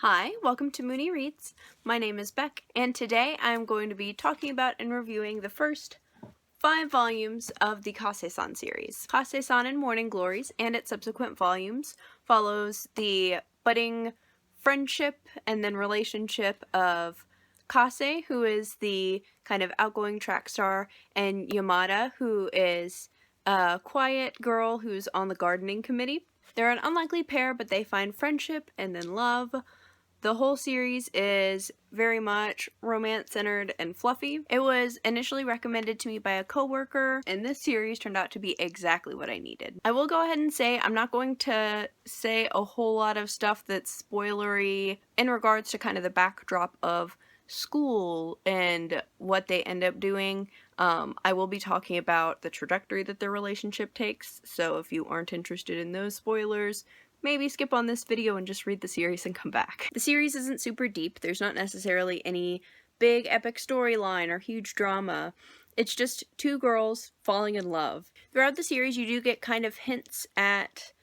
Hi, welcome to Mooney Reads. My name is Beck, and today I am going to be talking about and reviewing the first 5 volumes of the Kase-San series. Kase-San and Glories and its subsequent volumes follows the budding friendship and then relationship of Kase, who is the kind of outgoing track star, and Yamada, who is a quiet girl who's on the gardening committee. They're an unlikely pair, but they find friendship and then love. The whole series is very much romance-centered and fluffy. It was initially recommended to me by a coworker, and this series turned out to be exactly what I needed. I will go ahead and say I'm not going to say a whole lot of stuff that's spoilery in regards to kind of the backdrop of school and what they end up doing. I will be talking about the trajectory that their relationship takes, so if you aren't interested in those spoilers, maybe skip on this video and just read the series and come back. The series isn't super deep. There's not necessarily any big epic storyline or huge drama. It's just 2 girls falling in love. Throughout the series, you do get kind of hints at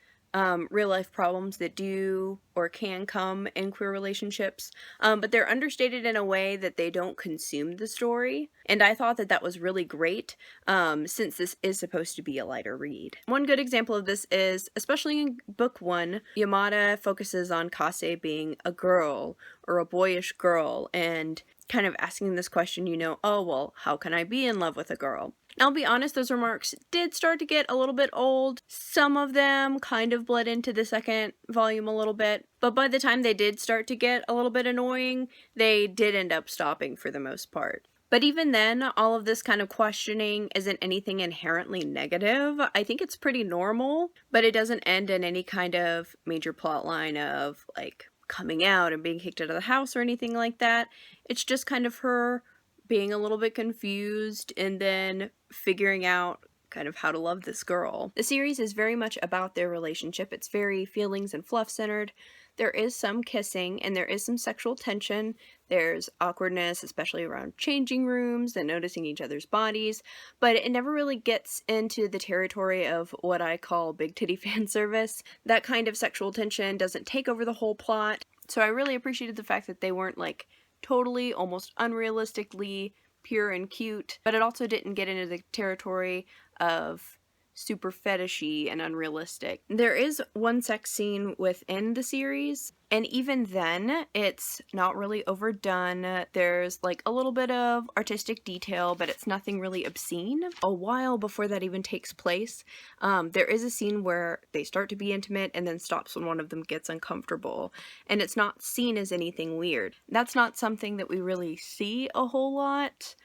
real life problems that do or can come in queer relationships, but they're understated in a way that they don't consume the story, and I thought that that was really great, since this is supposed to be a lighter read. One good example of this is, especially in book 1, Yamada focuses on Kase being a girl, or a boyish girl, and kind of asking this question, oh well, how can I be in love with a girl? I'll be honest, those remarks did start to get a little bit old. Some of them kind of bled into the second volume a little bit, but by the time they did start to get a little bit annoying, they did end up stopping for the most part. But even then, all of this kind of questioning isn't anything inherently negative. I think it's pretty normal, but it doesn't end in any kind of major plot line of, like, coming out and being kicked out of the house or anything like that. It's just kind of her being a little bit confused and then figuring out kind of how to love this girl. The series is very much about their relationship. It's very feelings and fluff centered. There is some kissing and there is some sexual tension. There's awkwardness, especially around changing rooms and noticing each other's bodies, but it never really gets into the territory of what I call big titty fan service. That kind of sexual tension doesn't take over the whole plot, so I really appreciated the fact that they weren't like totally, almost unrealistically pure and cute, but it also didn't get into the territory of super fetishy and unrealistic. There is one sex scene within the series, and even then, it's not really overdone. There's like a little bit of artistic detail, but it's nothing really obscene. A while before that even takes place, there is a scene where they start to be intimate and then stops when one of them gets uncomfortable, and it's not seen as anything weird. That's not something that we really see a whole lot.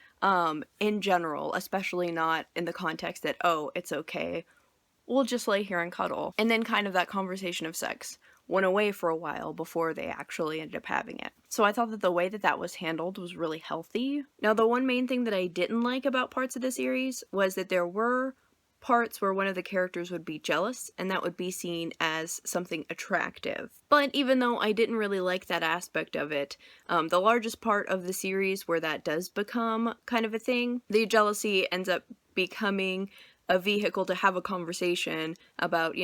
In general, especially not in the context that, oh, it's okay, we'll just lay here and cuddle. And then kind of that conversation of sex went away for a while before they actually ended up having it. So I thought that the way that that was handled was really healthy. Now, the one main thing that I didn't like about parts of the series was that there were parts where one of the characters would be jealous, and that would be seen as something attractive. But even though I didn't really like that aspect of it, the largest part of the series where that does become kind of a thing, the jealousy ends up becoming a vehicle to have a conversation about,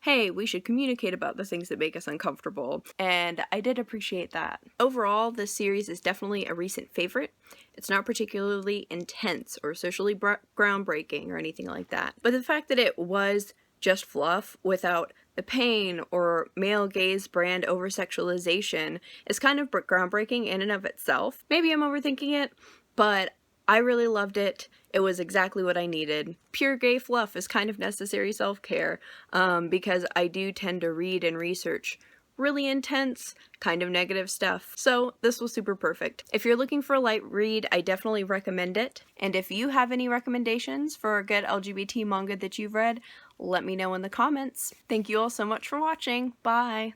hey, we should communicate about the things that make us uncomfortable, and I did appreciate that. Overall, this series is definitely a recent favorite. It's not particularly intense or socially groundbreaking or anything like that, but the fact that it was just fluff without the pain or male gaze brand over-sexualization is kind of groundbreaking in and of itself. Maybe I'm overthinking it, but I really loved it. It was exactly what I needed. Pure gay fluff is kind of necessary self-care, because I do tend to read and research really intense, kind of negative stuff. So this was super perfect. If you're looking for a light read, I definitely recommend it. And if you have any recommendations for a good LGBT manga that you've read, let me know in the comments. Thank you all so much for watching. Bye!